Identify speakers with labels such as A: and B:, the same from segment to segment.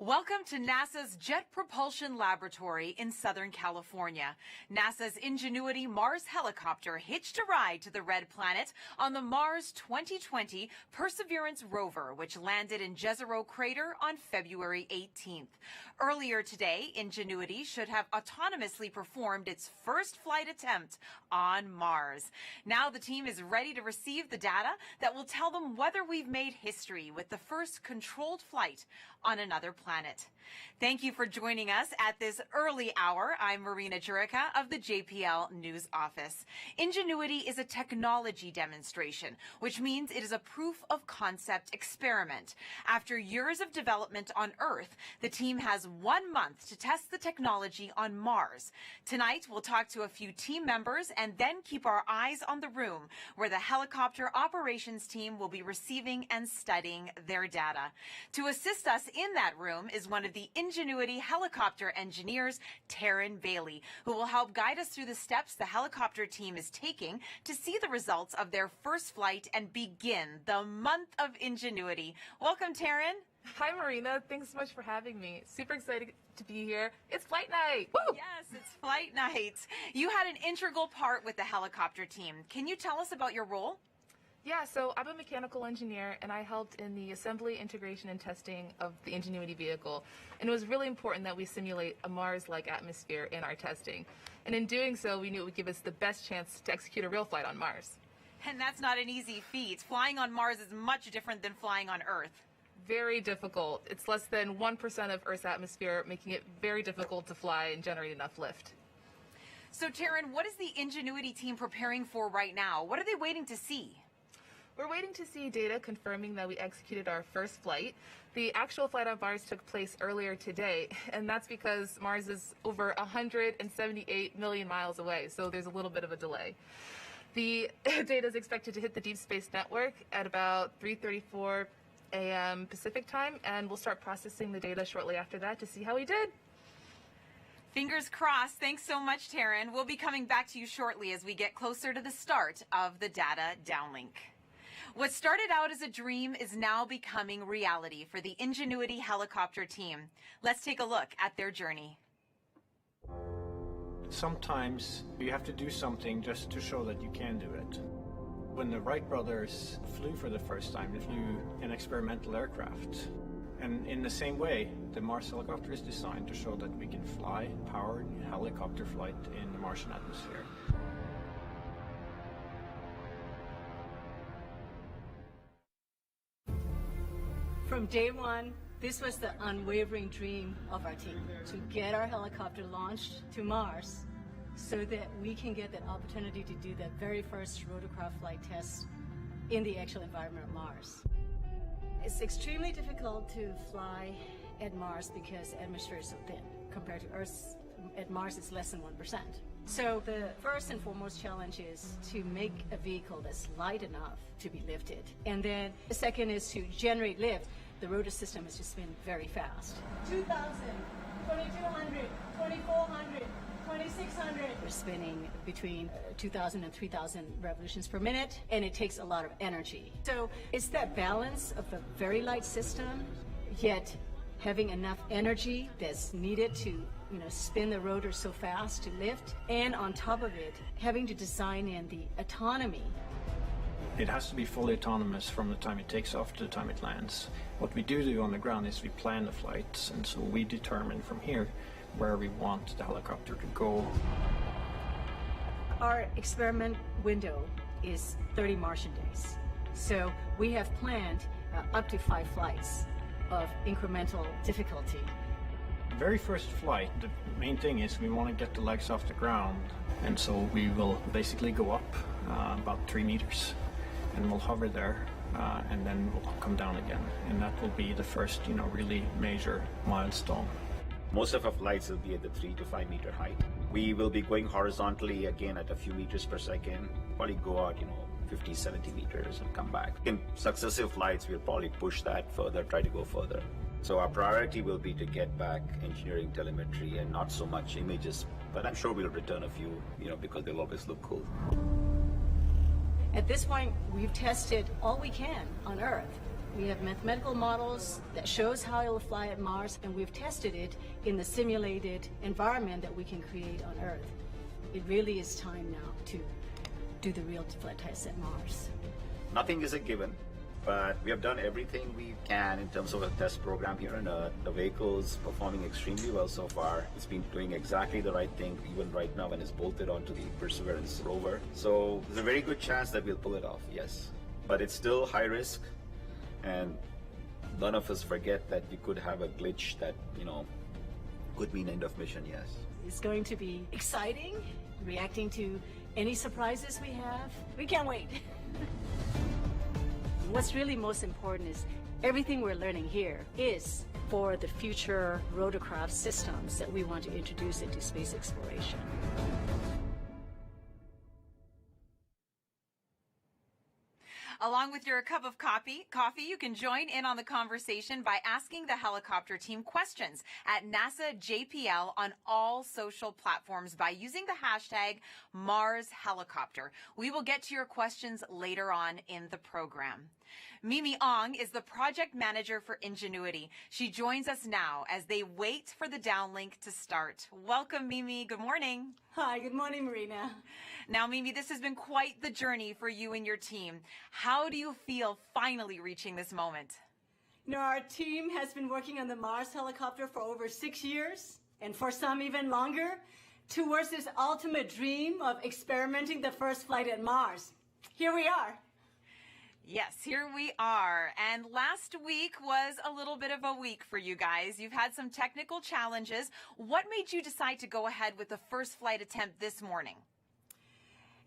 A: Welcome to NASA's Jet Propulsion Laboratory in Southern California. NASA's Ingenuity Mars helicopter hitched a ride to the Red Planet on the Mars 2020 Perseverance rover, which landed in Jezero Crater on February 18th. Earlier today, Ingenuity should have autonomously performed its first flight attempt on Mars. Now the team is ready to receive the data that will tell them whether we've made history with the first controlled flight on another planet. Thank you for joining us at this early hour. I'm Marina Jurica of the JPL News Office. Ingenuity is a technology demonstration, which means it is a proof of concept experiment. After years of development on Earth, the team has 1 month to test the technology on Mars. Tonight, we'll talk to a few team members and then keep our eyes on the room where the helicopter operations team will be receiving and studying their data. To assist us in that room is one of the Ingenuity helicopter engineers, Taryn Bailey, who will help guide us through the steps the helicopter team is taking to see the results of their first flight and begin the month of Ingenuity. Welcome, Taryn.
B: Hi, Marina. Thanks so much for having me. Super excited to be here. It's flight night. Woo!
A: Yes, it's flight night. You had an integral part with the helicopter team. Can you tell us about your role?
B: Yeah, so I'm a mechanical engineer, and I helped in the assembly, integration, and testing of the Ingenuity vehicle. And it was really important that we simulate a Mars-like atmosphere in our testing. And in doing so, we knew it would give us the best chance to execute a real flight on Mars.
A: And that's not an easy feat. Flying on Mars is much different than flying on Earth.
B: Very difficult. It's less than 1% of Earth's atmosphere, making it very difficult to fly and generate enough lift.
A: So, Taryn, what is the Ingenuity team preparing for right now? What are they waiting to see?
B: We're waiting to see data confirming that we executed our first flight. The actual flight on Mars took place earlier today, and that's because Mars is over 178 million miles away, so there's a little bit of a delay. The data is expected to hit the Deep Space Network at about 3:34 a.m. Pacific time, and we'll start processing the data shortly after that to see how we did.
A: Fingers crossed. Thanks so much, Taryn. We'll be coming back to you shortly as we get closer to the start of the data downlink. What started out as a dream is now becoming reality for the Ingenuity helicopter team. Let's take a look at their journey.
C: Sometimes you have to do something just to show that you can do it. When the Wright brothers flew for the first time, they flew an experimental aircraft. And in the same way, the Mars helicopter is designed to show that we can fly powered helicopter flight in the Martian atmosphere.
D: From day one, this was the unwavering dream of our team, to get our helicopter launched to Mars so that we can get that opportunity to do the very first rotorcraft flight test in the actual environment of Mars. It's extremely difficult to fly at Mars because the atmosphere is so thin. Compared to Earth, at Mars it's less than 1%. So the first and foremost challenge is to make a vehicle that's light enough to be lifted. And then the second is to generate lift. The rotor system has just spin very fast. 2,000, 2,200, 2,400, 2,600. We're spinning between 2,000 and 3,000 revolutions per minute, and it takes a lot of energy. So it's that balance of a very light system, yet having enough energy that's needed to, spin the rotor so fast to lift, and on top of it, having to design in the autonomy.
C: It has to be fully autonomous from the time it takes off to the time it lands. What we do on the ground is we plan the flights, and so we determine from here where we want the helicopter to go.
D: Our experiment window is 30 Martian days. So we have planned up to 5 flights of incremental difficulty.
C: The very first flight, the main thing is we want to get the legs off the ground, and so we will basically go up about 3 meters, and we'll hover there, and then we'll come down again, and that will be the first, really major milestone.
E: Most of our flights will be at the 3 to 5 meter height. We will be going horizontally again at a few meters per second, probably go out, 50, 70 meters and come back. In successive flights, we'll probably push that further, try to go further. So our priority will be to get back engineering telemetry and not so much images, but I'm sure we'll return a few, because they'll always look cool.
D: At this point, we've tested all we can on Earth. We have mathematical models that shows how it will fly at Mars, and we've tested it in the simulated environment that we can create on Earth. It really is time now to do the real flight tests at Mars.
E: Nothing is a given, but we have done everything we can in terms of a test program here on Earth. The vehicle's performing extremely well so far. It's been doing exactly the right thing, even right now when it's bolted onto the Perseverance rover. So there's a very good chance that we'll pull it off, yes. But it's still high risk, and none of us forget that you could have a glitch that, could mean end of mission, yes.
D: It's going to be exciting, reacting to any surprises we have. We can't wait. What's really most important is everything we're learning here is for the future rotorcraft systems that we want to introduce into space exploration.
A: Along with your cup of coffee, you can join in on the conversation by asking the helicopter team questions at NASA JPL on all social platforms by using the hashtag #MarsHelicopter. We will get to your questions later on in the program. Mimi Ong is the project manager for Ingenuity. She joins us now as they wait for the downlink to start. Welcome, Mimi. Good morning.
D: Hi, good morning, Marina.
A: Now, Mimi, this has been quite the journey for you and your team. How do you feel finally reaching this moment?
D: Our team has been working on the Mars helicopter for over 6 years, and for some even longer, towards this ultimate dream of experimenting the first flight at Mars. Here we are.
A: Yes, here we are. And last week was a little bit of a week for you guys. You've had some technical challenges. What made you decide to go ahead with the first flight attempt this morning?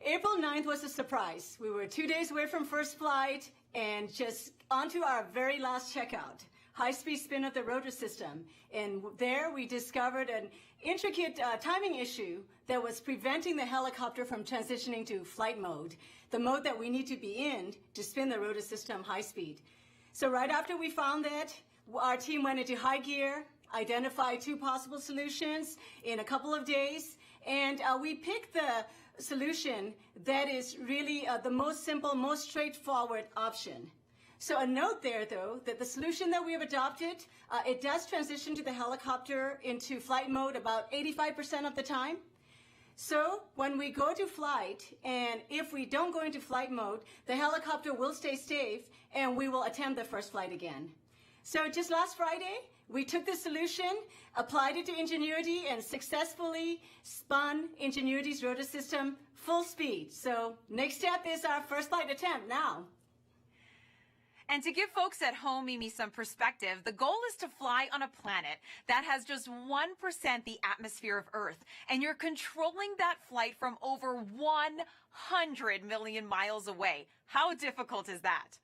D: April 9th was a surprise. We were 2 days away from first flight and just onto our very last checkout, high-speed spin of the rotor system. And there we discovered an intricate timing issue that was preventing the helicopter from transitioning to flight mode, the mode that we need to be in to spin the rotor system high speed. So right after we found that, our team went into high gear, identified 2 possible solutions in a couple of days, and we picked the solution that is really the most simple, most straightforward option. So a note there, though, that the solution that we have adopted, it does transition to the helicopter into flight mode about 85% of the time. So when we go to flight, and if we don't go into flight mode, the helicopter will stay safe, and we will attempt the first flight again. So just last Friday, we took this solution, applied it to Ingenuity, and successfully spun Ingenuity's rotor system full speed. So next step is our first flight attempt now.
A: And to give folks at home, Mimi, some perspective, the goal is to fly on a planet that has just 1% the atmosphere of Earth. And you're controlling that flight from over 100 million miles away. How difficult is that?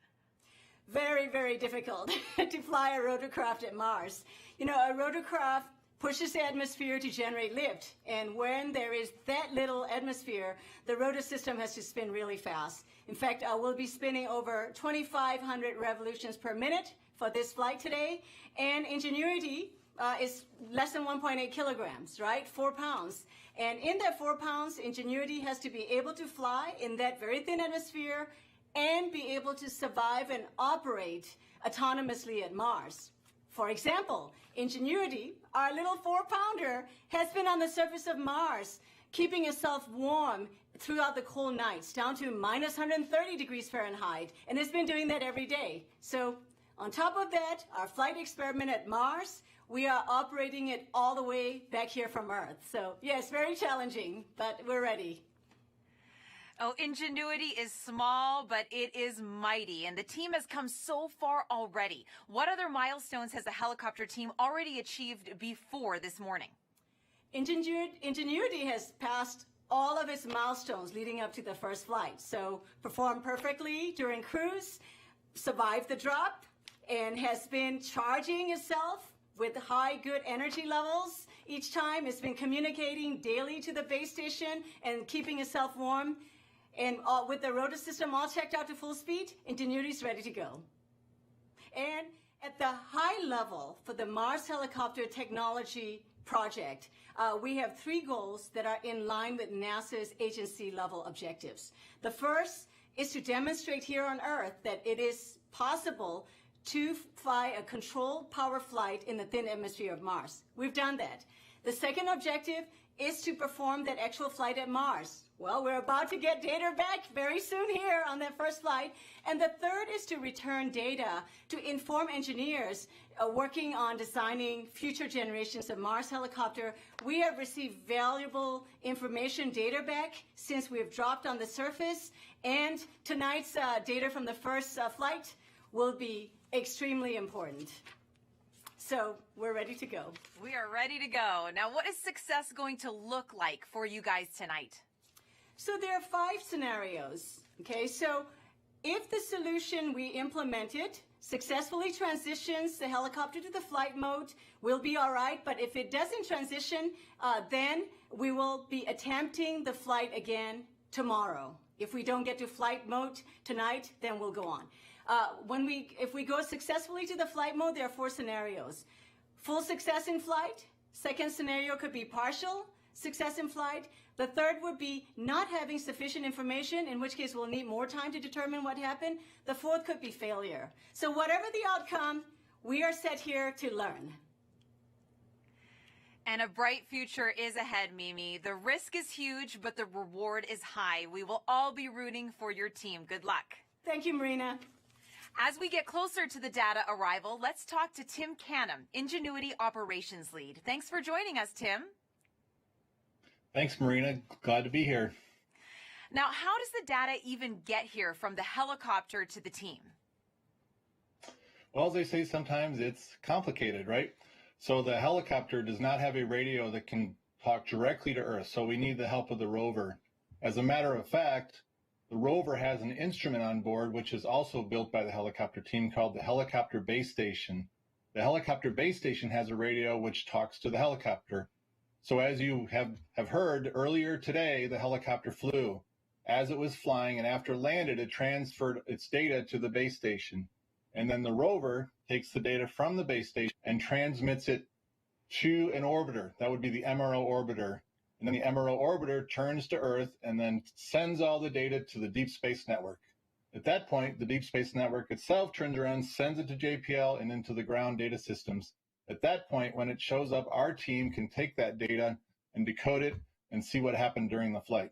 D: Very, very difficult to fly a rotorcraft at Mars. A rotorcraft pushes the atmosphere to generate lift. And when there is that little atmosphere, the rotor system has to spin really fast. In fact, we'll be spinning over 2,500 revolutions per minute for this flight today. And Ingenuity is less than 1.8 kilograms, right? 4 pounds. And in that 4 pounds, Ingenuity has to be able to fly in that very thin atmosphere and be able to survive and operate autonomously at Mars. For example, Ingenuity, our little 4-pounder, has been on the surface of Mars, keeping itself warm throughout the cold nights, down to minus 130 degrees Fahrenheit, and it's been doing that every day. So on top of that, our flight experiment at Mars, we are operating it all the way back here from Earth. So yeah, it's very challenging, but we're ready.
A: Oh, Ingenuity is small, but it is mighty, and the team has come so far already. What other milestones has the helicopter team already achieved before this morning?
D: Ingenuity has passed all of its milestones leading up to the first flight. So performed perfectly during cruise, survived the drop, and has been charging itself with high good energy levels. Each time it's been communicating daily to the base station and keeping itself warm. And with the rotor system all checked out to full speed, Ingenuity's ready to go. And at the high level for the Mars helicopter technology project, we have 3 goals that are in line with NASA's agency-level objectives. The first is to demonstrate here on Earth that it is possible to fly a controlled power flight in the thin atmosphere of Mars. We've done that. The second objective is to perform that actual flight at Mars. Well, we're about to get data back very soon here on that first flight. And the third is to return data to inform engineers working on designing future generations of Mars helicopter. We have received valuable information data back since we have dropped on the surface. And tonight's data from the first flight will be extremely important. So we're ready to go.
A: We are ready to go. Now, what is success going to look like for you guys tonight?
D: So there are 5 scenarios. Okay, so if the solution we implemented successfully transitions the helicopter to the flight mode, we'll be all right. But if it doesn't transition, then we will be attempting the flight again tomorrow. If we don't get to flight mode tonight, then we'll go on. If we go successfully to the flight mode, there are 4 scenarios. Full success in flight. Second scenario could be partial success in flight. The third would be not having sufficient information, in which case we'll need more time to determine what happened. The fourth could be failure. So whatever the outcome, we are set here to learn.
A: And a bright future is ahead, Mimi. The risk is huge, but the reward is high. We will all be rooting for your team. Good luck.
D: Thank you, Marina.
A: As we get closer to the data arrival, let's talk to Tim Canham, Ingenuity Operations Lead. Thanks for joining us, Tim.
F: Thanks, Marina. Glad to be here.
A: Now, how does the data even get here from the helicopter to the team?
F: Well, as they say, sometimes it's complicated, right? So the helicopter does not have a radio that can talk directly to Earth, so we need the help of the rover. As a matter of fact, the rover has an instrument on board, which is also built by the helicopter team, called the Helicopter Base Station. The Helicopter Base Station has a radio which talks to the helicopter. So as you have heard earlier today, the helicopter flew. As it was flying and after landed, it transferred its data to the base station. And then the rover takes the data from the base station and transmits it to an orbiter. That would be the MRO orbiter. And then the MRO orbiter turns to Earth and then sends all the data to the Deep Space Network. At that point, the Deep Space Network itself turns around, sends it to JPL and into the ground data systems. At that point, when it shows up, our team can take that data and decode it and see what happened during the flight.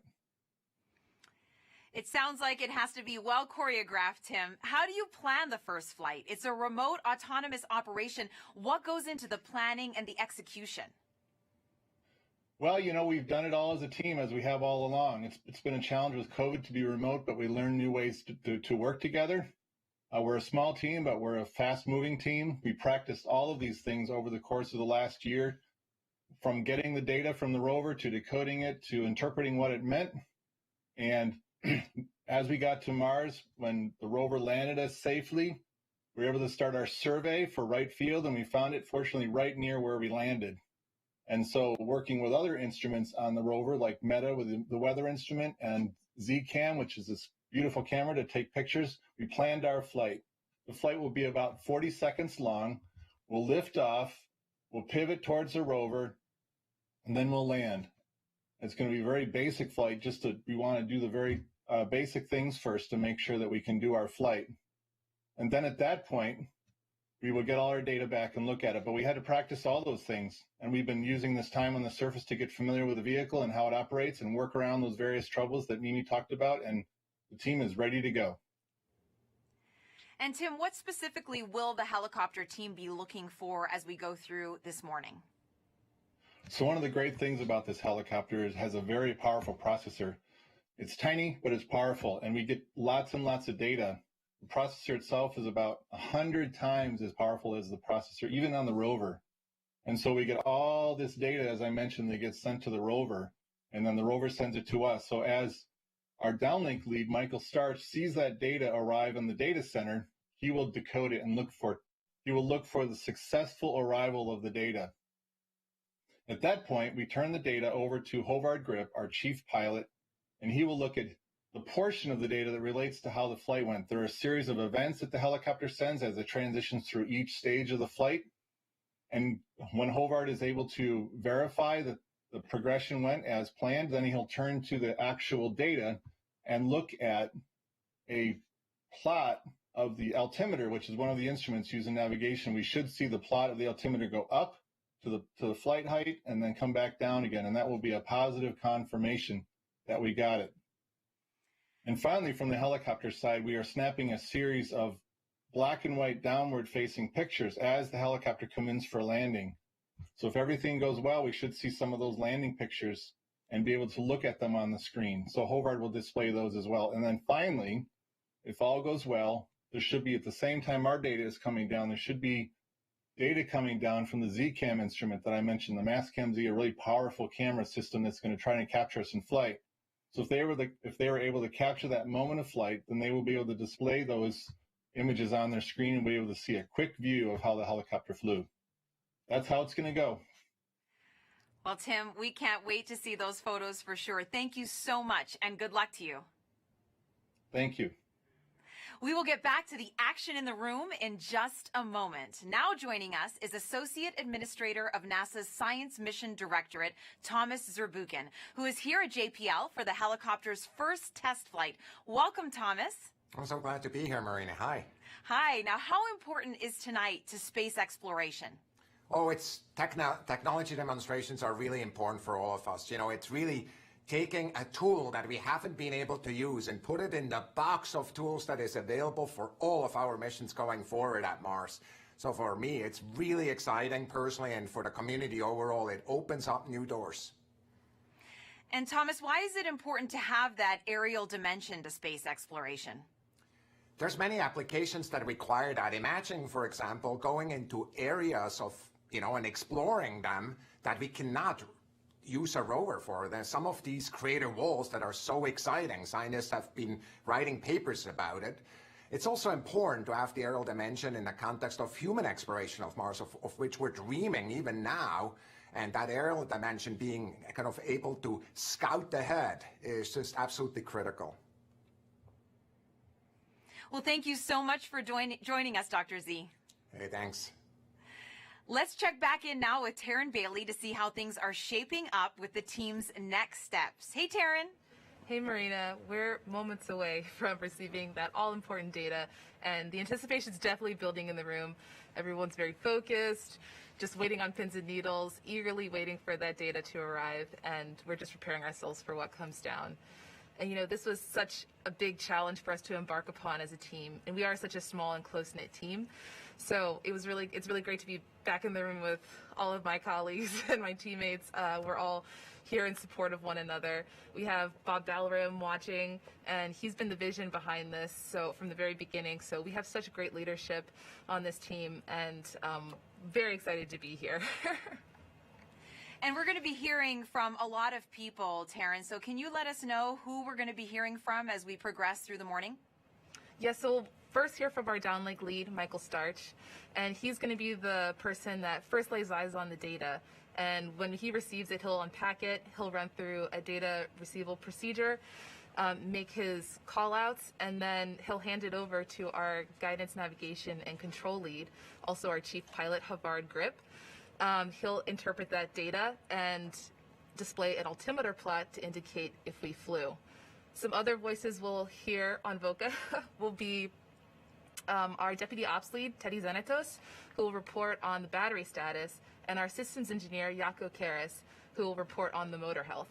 A: It sounds like it has to be well choreographed, Tim. How do you plan the first flight? It's a remote autonomous operation. What goes into the planning and the execution?
F: Well, you know, we've done it all as a team, as we have all along. It's been a challenge with COVID to be remote, but we learned new ways to work together. We're a small team, but we're a fast-moving team. We practiced all of these things over the course of the last year, from getting the data from the rover to decoding it to interpreting what it meant. And as we got to Mars, when the rover landed us safely, we were able to start our survey for right field, and we found it, fortunately, right near where we landed. And so working with other instruments on the rover, like META with the weather instrument and ZCam, which is this beautiful camera to take pictures, we planned our flight. The flight will be about 40 seconds long. We'll lift off, we'll pivot towards the rover, and then we'll land. It's going to be a very basic flight. We want to do the very basic things first to make sure that we can do our flight. And then at that point, we will get all our data back and look at it. But we had to practice all those things. And we've been using this time on the surface to get familiar with the vehicle and how it operates and work around those various troubles that Mimi talked about. And the team is ready to go.
A: And Tim, what specifically will the helicopter team be looking for as we go through this morning?
F: So one of the great things about this helicopter is it has a very powerful processor. It's tiny, but it's powerful, and we get lots and lots of data. The processor itself is about 100 times as powerful as the processor, even on the rover. And so we get all this data, as I mentioned, that gets sent to the rover, and then the rover sends it to us. So as our downlink lead, Michael Starch, sees that data arrive in the data center, he will decode it and he will look for the successful arrival of the data. At that point, we turn the data over to Hovard Grip, our chief pilot, and he will look at the portion of the data that relates to how the flight went. There are a series of events that the helicopter sends as it transitions through each stage of the flight. And when Hovard is able to verify that the progression went as planned, then he'll turn to the actual data and look at a plot of the altimeter, which is one of the instruments used in navigation, we should see the plot of the altimeter go up to the flight height and then come back down again. And that will be a positive confirmation that we got it. And finally, from the helicopter side, we are snapping a series of black and white downward facing pictures as the helicopter comes in for landing. So if everything goes well, we should see some of those landing pictures and be able to look at them on the screen. So Hovard will display those as well. And then finally, if all goes well, there should be, at the same time our data is coming down, there should be data coming down from the Z-Cam instrument that I mentioned, the Mastcam Z, a really powerful camera system that's going to try and capture us in flight. So if they were able to capture that moment of flight, then they will be able to display those images on their screen and be able to see a quick view of how the helicopter flew. That's how it's going to go.
A: Well, Tim, we can't wait to see those photos for sure. Thank you so much, and good luck to you.
F: Thank you.
A: We will get back to the action in the room in just a moment. Now joining us is Associate Administrator of NASA's Science Mission Directorate, Thomas Zurbuchen, who is here at JPL for the helicopter's first test flight. Welcome, Thomas.
G: I'm so glad to be here, Marina. Hi.
A: Hi. Now, how important is tonight to space exploration?
G: Oh, it's technology demonstrations are really important for all of us. You know, it's really taking a tool that we haven't been able to use and put it in the box of tools that is available for all of our missions going forward at Mars. So for me, it's really exciting personally, and for the community overall, it opens up new doors.
A: And Thomas, why is it important to have that aerial dimension to space exploration?
G: There's many applications that require that. Imagine, for example, going into areas of, and exploring them that we cannot use a rover for. There's some of these crater walls that are so exciting. Scientists have been writing papers about it. It's also important to have the aerial dimension in the context of human exploration of Mars, of which we're dreaming even now. And that aerial dimension being kind of able to scout ahead is just absolutely critical.
A: Well, thank you so much for joining us, Dr. Z.
G: Hey, thanks.
A: Let's check back in now with Taryn Bailey to see how things are shaping up with the team's next steps. Hey, Taryn.
B: Hey, Marina. We're moments away from receiving that all-important data, and the anticipation is definitely building in the room. Everyone's very focused, just waiting on pins and needles, eagerly waiting for that data to arrive, and we're just preparing ourselves for what comes down. And this was such a big challenge for us to embark upon as a team, and we are such a small and close-knit team. So it's really great to be back in the room with all of my colleagues and my teammates. We're all here in support of one another. We have Bob Balaram watching, and he's been the vision behind this from the very beginning. So we have such great leadership on this team, and very excited to be here.
A: And we're going to be hearing from a lot of people, Taryn. So can you let us know who we're going to be hearing from as we progress through the morning?
B: Yes, so we'll first hear from our downlink lead, Michael Starch, and he's going to be the person that first lays eyes on the data. And when he receives it, he'll unpack it, he'll run through a data receival procedure, make his call-outs, and then he'll hand it over to our guidance, navigation, and control lead, also our chief pilot, Hovard Grip. He'll interpret that data and display an altimeter plot to indicate if we flew. Some other voices we'll hear on VOCA will be our Deputy Ops Lead, Teddy Zenetos, who will report on the battery status, and our Systems Engineer, Jaco Karas, who will report on the motor health.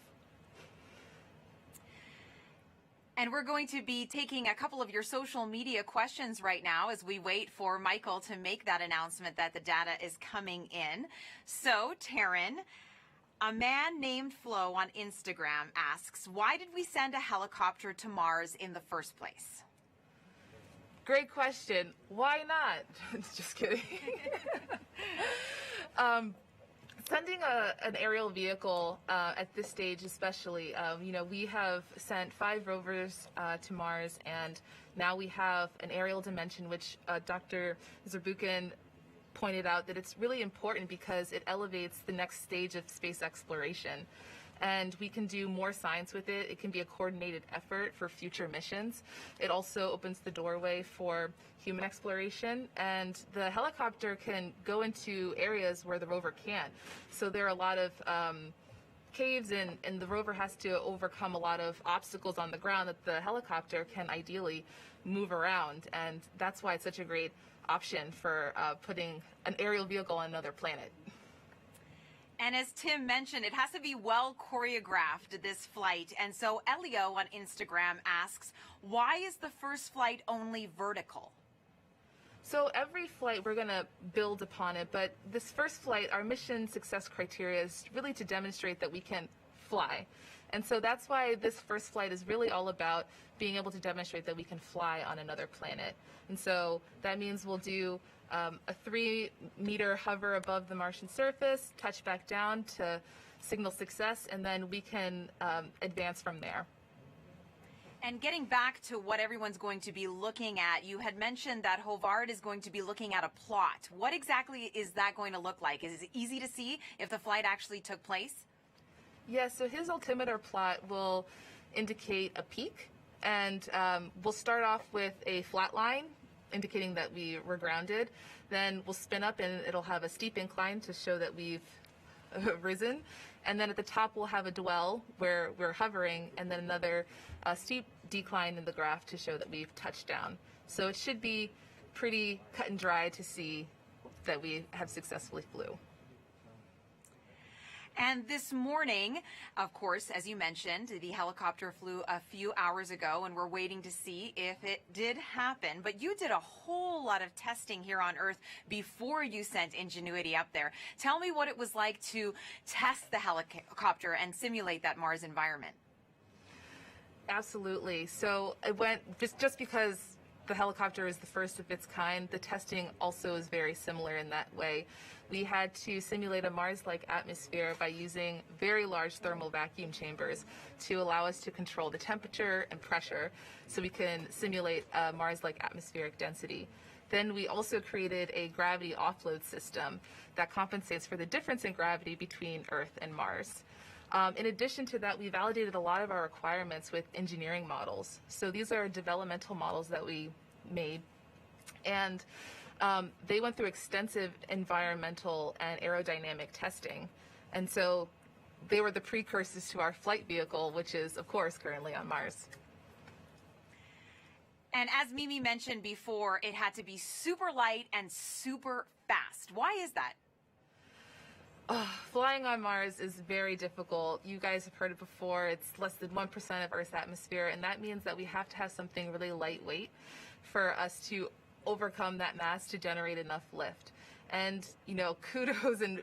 A: And we're going to be taking a couple of your social media questions right now as we wait for Michael to make that announcement that the data is coming in. So, Taryn, a man named Flo on Instagram asks, why did we send a helicopter to Mars in the first place?
B: Great question. Why not? Just kidding. Sending an aerial vehicle at this stage especially, we have sent 5 rovers to Mars, and now we have an aerial dimension, which Dr. Zurbuchen pointed out that it's really important because it elevates the next stage of space exploration. And we can do more science with it. It can be a coordinated effort for future missions. It also opens the doorway for human exploration, and the helicopter can go into areas where the rover can't. So there are a lot of caves in, and the rover has to overcome a lot of obstacles on the ground that the helicopter can ideally move around. And that's why it's such a great option for putting an aerial vehicle on another planet.
A: And as Tim mentioned, it has to be well choreographed, this flight. And so Elio on Instagram asks, why is the first flight only vertical?
B: So every flight, we're going to build upon it. But this first flight, our mission success criteria is really to demonstrate that we can fly. And so that's why this first flight is really all about being able to demonstrate that we can fly on another planet. And so that means we'll do a 3-meter hover above the Martian surface, touch back down to signal success, and then we can advance from there.
A: And getting back to what everyone's going to be looking at, you had mentioned that Hovard is going to be looking at a plot. What exactly is that going to look like? Is it easy to see if the flight actually took place?
B: Yes, so his altimeter plot will indicate a peak, and we'll start off with a flat line indicating that we were grounded. Then we'll spin up and it'll have a steep incline to show that we've risen. And then at the top we'll have a dwell where we're hovering, and then another steep decline in the graph to show that we've touched down. So it should be pretty cut and dry to see that we have successfully flew.
A: And this morning, of course, as you mentioned, the helicopter flew a few hours ago, and we're waiting to see if it did happen. But you did a whole lot of testing here on Earth before you sent Ingenuity up there. Tell me what it was like to test the helicopter and simulate that Mars environment.
B: Absolutely. So it went just because the helicopter is the first of its kind, the testing also is very similar in that way. We had to simulate a Mars-like atmosphere by using very large thermal vacuum chambers to allow us to control the temperature and pressure so we can simulate a Mars-like atmospheric density. Then we also created a gravity offload system that compensates for the difference in gravity between Earth and Mars. In addition to that, we validated a lot of our requirements with engineering models. So these are developmental models that we made, and they went through extensive environmental and aerodynamic testing. And so they were the precursors to our flight vehicle, which is, of course, currently on Mars.
A: And as Mimi mentioned before, it had to be super light and super fast. Why is that?
B: Flying on Mars is very difficult. You guys have heard it before. It's less than 1% of Earth's atmosphere, and that means that we have to have something really lightweight for us to overcome that mass to generate enough lift. And, you know, kudos and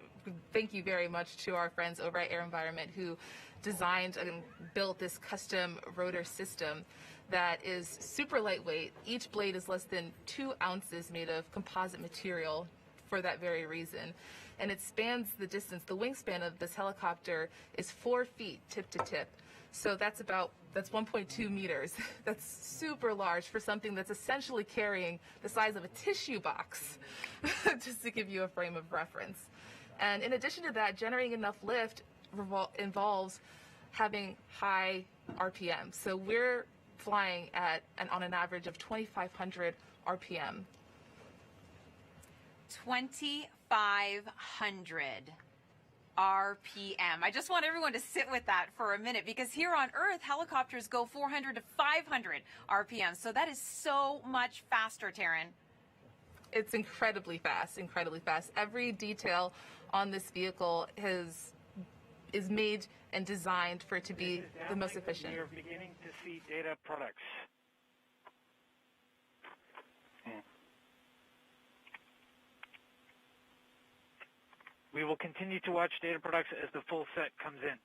B: thank you very much to our friends over at Air Environment who designed and built this custom rotor system that is super lightweight. Each blade is less than 2 ounces made of composite material for that very reason. And it spans the distance. The wingspan of this helicopter is 4 feet tip to tip. So that's 1.2 meters. That's super large for something that's essentially carrying the size of a tissue box, just to give you a frame of reference. And in addition to that, generating enough lift involves having high RPM. So we're flying at on an average of 2,500 RPM.
A: 2,500 RPM. I just want everyone to sit with that for a minute, because here on Earth, helicopters go 400 to 500 RPM. So that is so much faster, Taryn.
B: It's incredibly fast, incredibly fast. Every detail on this vehicle is made and designed for it to be the most efficient.
H: You're beginning to see data products. We will continue to watch data products as the full set comes in.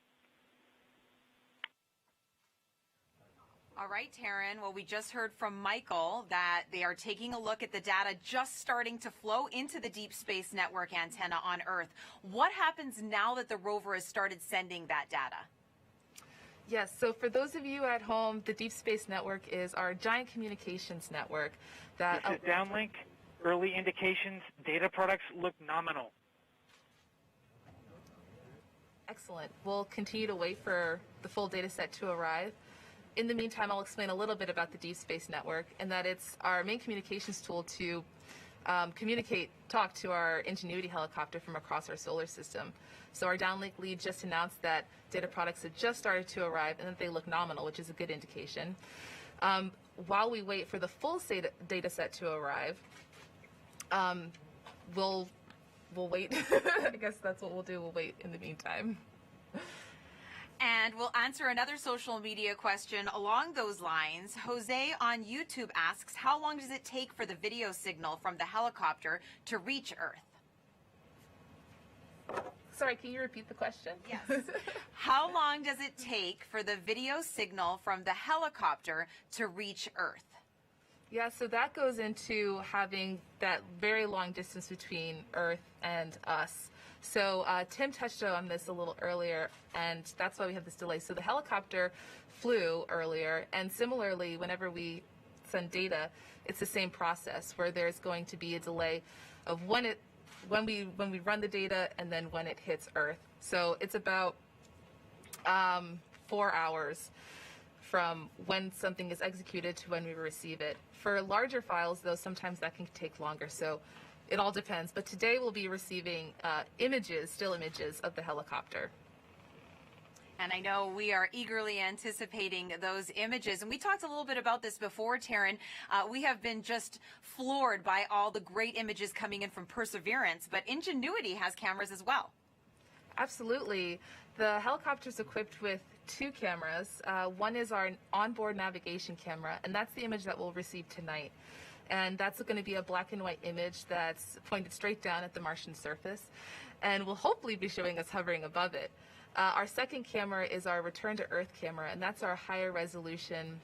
A: All right, Taryn. Well, we just heard from Michael that they are taking a look at the data just starting to flow into the Deep Space Network antenna on Earth. What happens now that the rover has started sending that data?
B: Yes, so for those of you at home, the Deep Space Network is our giant communications network.
H: This is downlink. Early indications, data products look nominal.
B: Excellent. We'll continue to wait for the full data set to arrive. In the meantime, I'll explain a little bit about the Deep Space Network, and that it's our main communications tool to talk to our Ingenuity helicopter from across our solar system. So our downlink lead just announced that data products had just started to arrive and that they look nominal, which is a good indication. While we wait for the full data set to arrive, we'll wait. I guess that's what we'll do. We'll wait in the meantime.
A: And we'll answer another social media question along those lines. Jose on YouTube asks, how long does it take for the video signal from the helicopter to reach Earth?
B: Sorry, can you repeat the question?
A: Yes. How long does it take for the video signal from the helicopter to reach Earth?
B: Yeah, so that goes into having that very long distance between Earth and us. So Tim touched on this a little earlier, and that's why we have this delay. So the helicopter flew earlier, and similarly, whenever we send data, it's the same process where there's going to be a delay of when we run the data and then when it hits Earth. So it's about 4 hours from when something is executed to when we receive it. For larger files, though, sometimes that can take longer. So it all depends. But today we'll be receiving still images of the helicopter.
A: And I know we are eagerly anticipating those images. And we talked a little bit about this before, Taryn. We have been just floored by all the great images coming in from Perseverance, but Ingenuity has cameras as well.
B: Absolutely. The helicopter is equipped with 2 cameras. One is our onboard navigation camera, and that's the image that we'll receive tonight. And that's going to be a black and white image that's pointed straight down at the Martian surface and will hopefully be showing us hovering above it. Our second camera is our return to Earth camera, and that's our higher resolution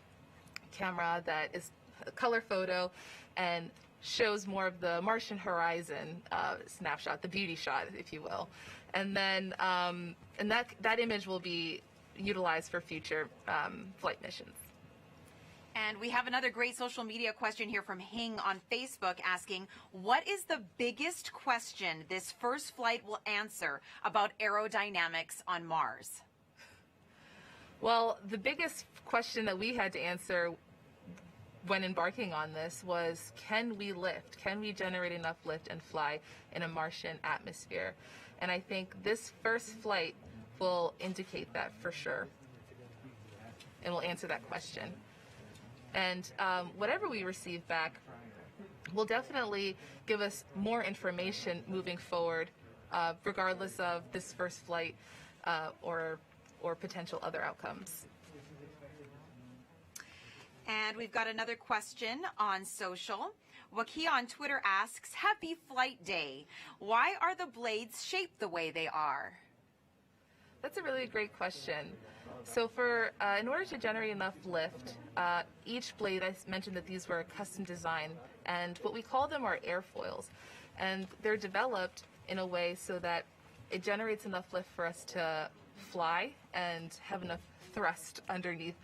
B: camera that is a color photo and shows more of the Martian horizon snapshot, the beauty shot, if you will. And then and that image will be utilized for future flight missions.
A: And we have another great social media question here from Hing on Facebook asking, what is the biggest question this first flight will answer about aerodynamics on Mars?
B: Well, the biggest question that we had to answer when embarking on this was, can we lift? Can we generate enough lift and fly in a Martian atmosphere? And I think this first flight will indicate that for sure, and will answer that question. And whatever we receive back will definitely give us more information moving forward, regardless of this first flight or potential other outcomes.
A: And we've got another question on social. Waki on Twitter asks, happy flight day. Why are the blades shaped the way they are?
B: That's a really great question. So in order to generate enough lift, each blade, I mentioned that these were custom designed, and what we call them are airfoils. And they're developed in a way so that it generates enough lift for us to fly and have enough thrust underneath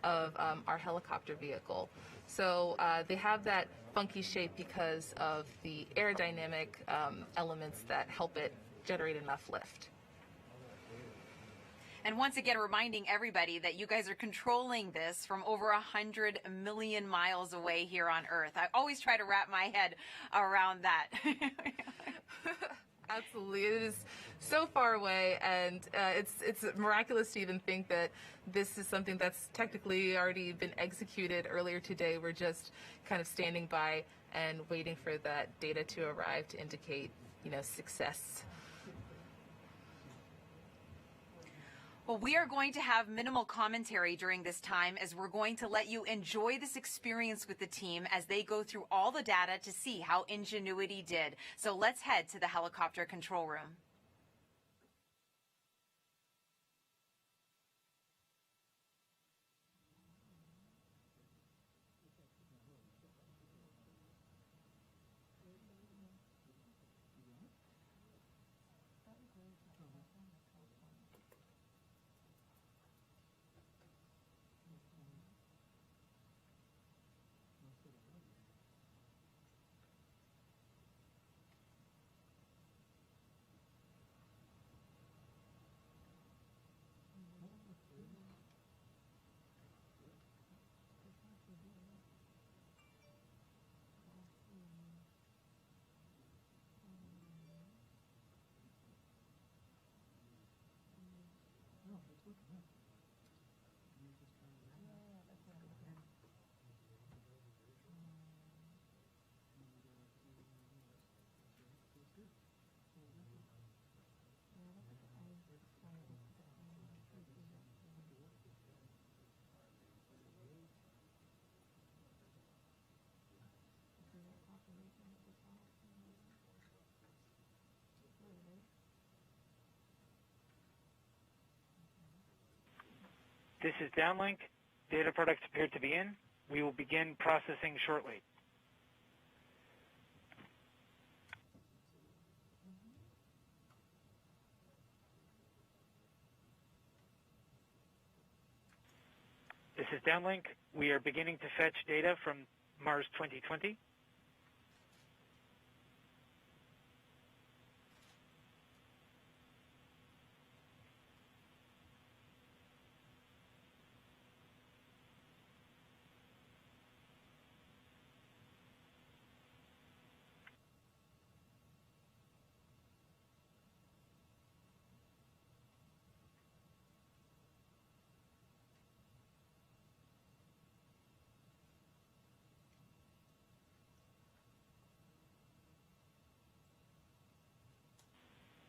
B: of our helicopter vehicle. So they have that funky shape because of the aerodynamic elements that help it generate enough lift.
A: And once again, reminding everybody that you guys are controlling this from over 100 million miles away here on Earth. I always try to wrap my head around that.
B: Absolutely. It is so far away, and it's miraculous to even think that this is something that's technically already been executed earlier today. We're just kind of standing by and waiting for that data to arrive to indicate, success.
A: Well, we are going to have minimal commentary during this time as we're going to let you enjoy this experience with the team as they go through all the data to see how Ingenuity did. So let's head to the helicopter control room.
H: This is downlink. Data products appear to be in. We will begin processing shortly. This is downlink. We are beginning to fetch data from Mars 2020.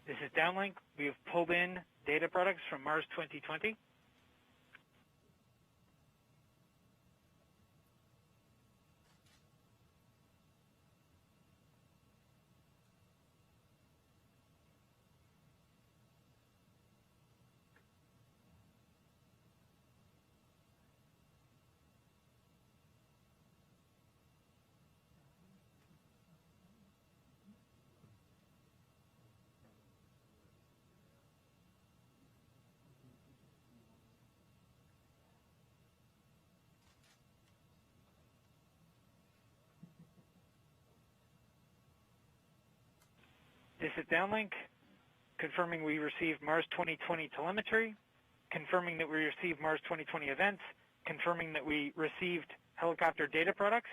H: This is downlink. We have pulled in data products from Mars 2020. This is downlink, confirming we received Mars 2020 telemetry, confirming that we received Mars 2020 events, confirming that we received helicopter data products,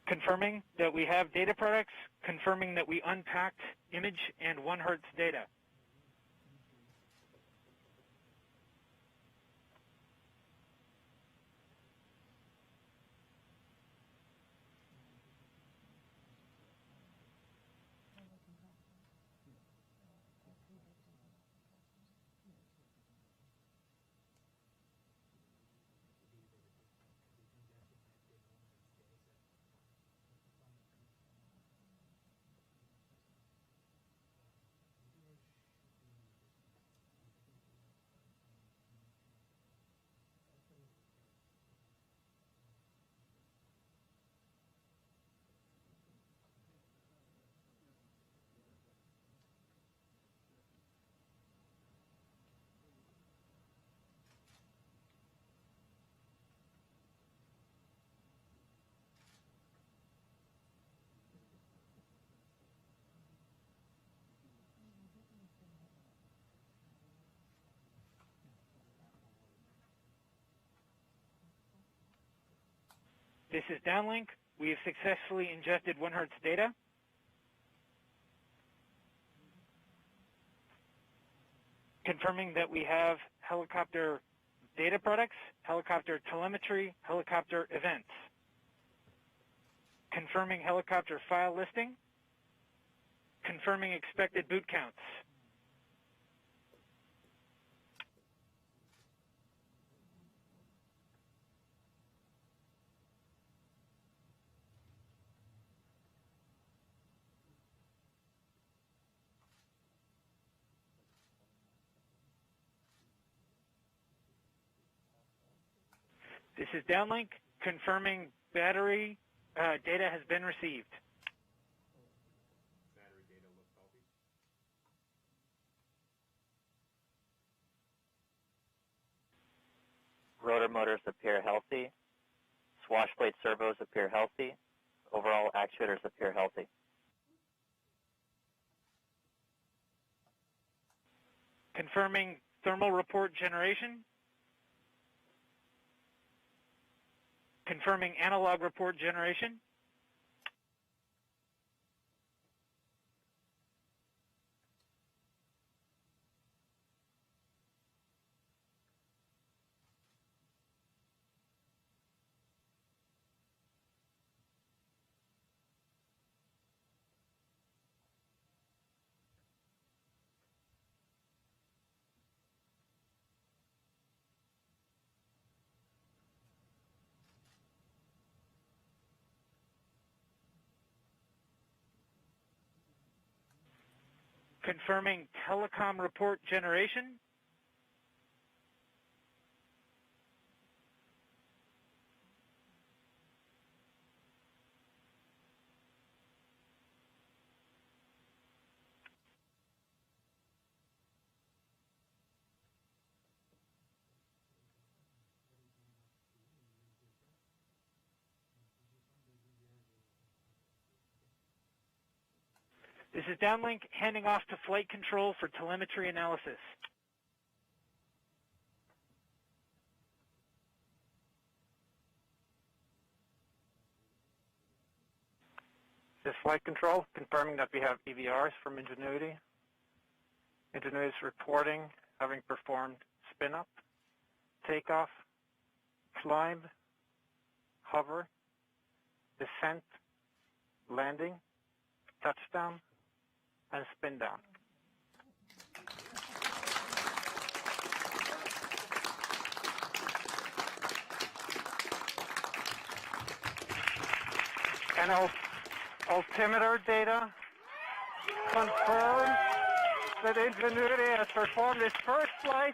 H: confirming that we have data products, confirming that we unpacked image and 1 Hz data. This is downlink. We have successfully ingested 1 Hz data. Confirming that we have helicopter data products, helicopter telemetry, helicopter events. Confirming helicopter file listing. Confirming expected boot counts. This is downlink, confirming battery data has been received.
I: Battery data look healthy.
J: Rotor motors appear healthy. Swash plate servos appear healthy. Overall actuators appear healthy.
H: Confirming thermal report generation. Confirming analog report generation. confirming telecom report generation. This is downlink handing off to flight control for telemetry analysis.
I: This is flight control, confirming that we have EVRs from Ingenuity. Ingenuity is reporting having performed spin-up, takeoff, climb, hover, descent, landing, touchdown, and spin down. And altimeter data confirms that Ingenuity has performed its first flight,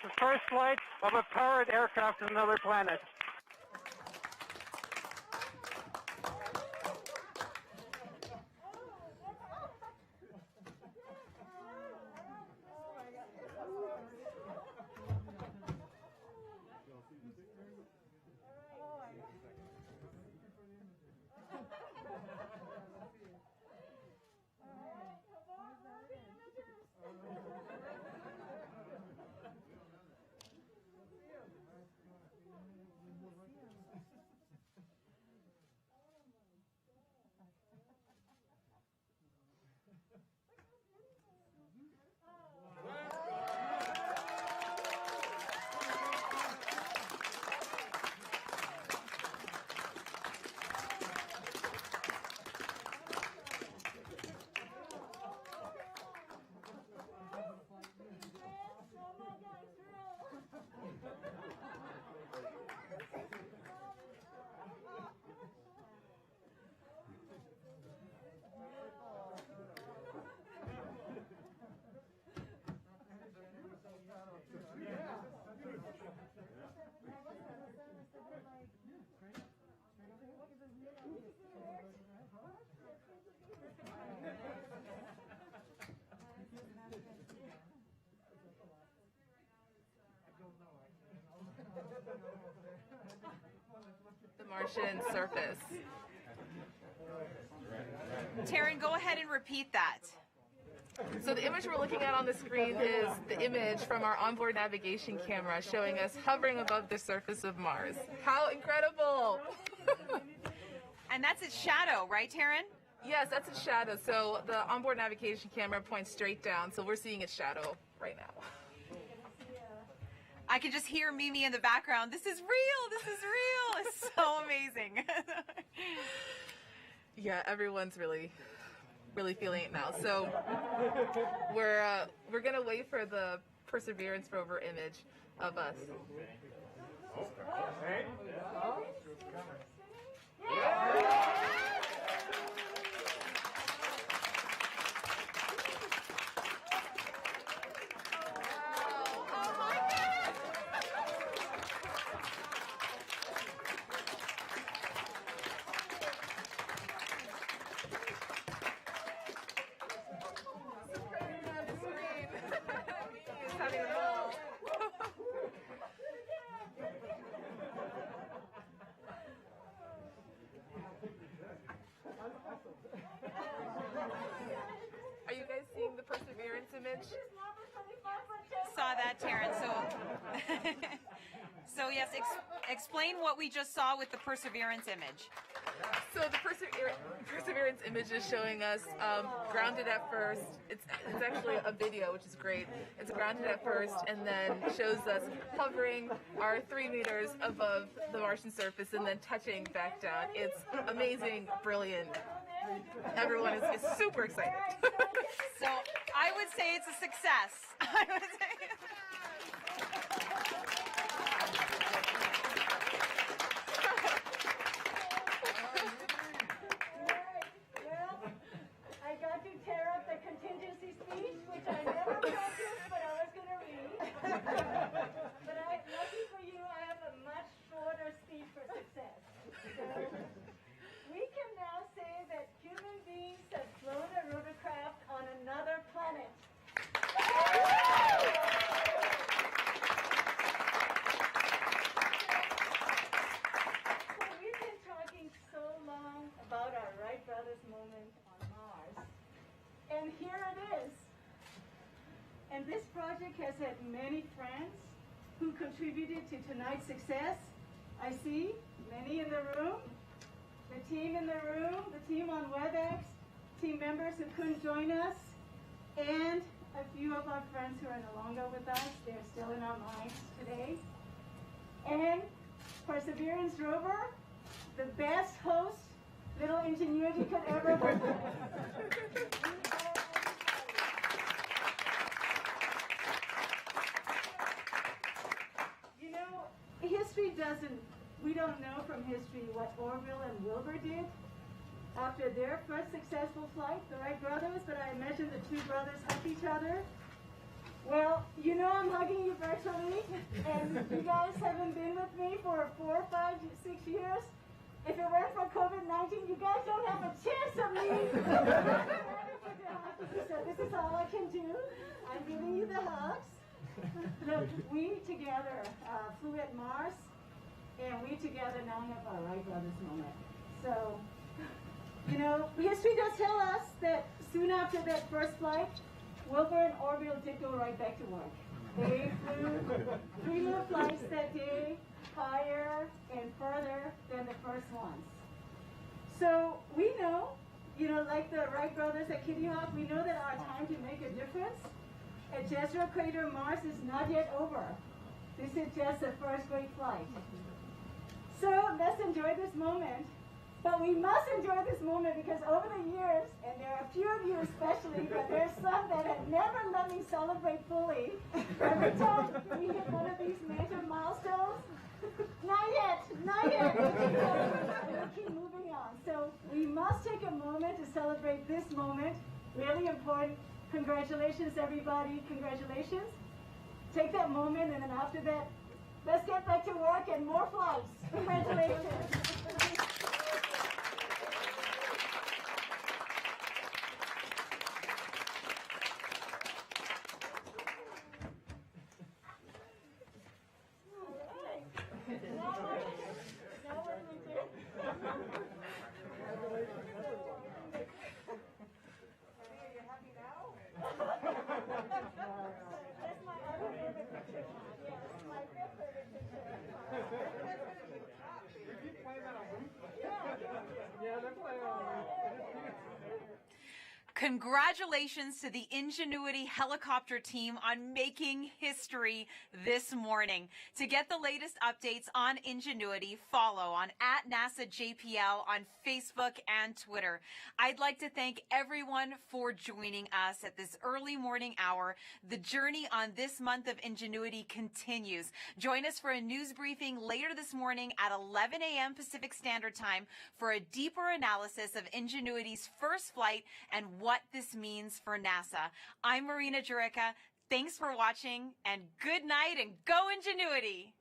I: the first flight of a powered aircraft to another planet.
B: The Martian surface.
A: Taryn, go ahead and repeat that.
B: So the image we're looking at on the screen is the image from our onboard navigation camera showing us hovering above the surface of Mars. How incredible!
A: And that's its shadow, right, Taryn?
B: Yes, that's its shadow. So the onboard navigation camera points straight down, so we're seeing its shadow right now.
A: I can just hear Mimi in the background. This is real. This is real. It's so amazing.
B: Yeah, everyone's really feeling it now. So we're gonna wait for the Perseverance rover image of us. Are you guys seeing the Perseverance image?
A: Saw that, Taryn. So yes, explain what we just saw with the Perseverance image.
B: So the Perseverance image is showing us grounded at first. It's actually a video, which is great. It's grounded at first, and then shows us hovering our 3 meters above the Martian surface, and then touching back down. It's amazing, brilliant. Everyone is super excited.
A: So I would say it's a success. I would say.
K: I got to tear up the contingency And this project has had many friends who contributed to tonight's success. I see many in the room, the team in the room, the team on WebEx, team members who couldn't join us, and a few of our friends who are no longer with us. They're still in our minds today. And Perseverance rover, the best host little Ingenuity could ever hope for. You know, history doesn't, we don't know from history what Orville and Wilbur did after their first successful flight, the Wright brothers, but I imagine the two brothers hugged each other. Well, you know I'm hugging you virtually, and you guys haven't been with me for 4, 5, 6 years. If it weren't for COVID-19, you guys don't have a chance of me. So this is all I can do. I'm giving you the hugs. Look, we together flew at Mars, and we together now have our Wright brothers moment. So, you know, history does tell us that soon after that first flight, Wilbur and Orville did go right back to work. They flew 3 more flights that day, higher and further than the first ones. So we know, you know, like the Wright brothers at Kitty Hawk, we know that our time to make a difference at Jezero Crater, Mars is not yet over. This is just the first great flight. So let's enjoy this moment. But we must enjoy this moment because over the years, and there are a few of you especially, but there's some that have never let me celebrate fully. Every time we hit one of these major milestones, not yet, we'll keep moving on. So we must take a moment to celebrate this moment, really important. Congratulations, everybody, congratulations. Take that moment, and then after that, let's get back to work and more flights. Congratulations.
A: Congratulations to the Ingenuity helicopter team on making history this morning. To get the latest updates on Ingenuity, follow on @NASAJPL on Facebook and Twitter. I'd like to thank everyone for joining us at this early morning hour. The journey on this month of Ingenuity continues. Join us for a news briefing later this morning at 11 a.m. Pacific Standard Time for a deeper analysis of Ingenuity's first flight and what this means for NASA. I'm Marina Jurica. Thanks for watching, and good night, and go Ingenuity!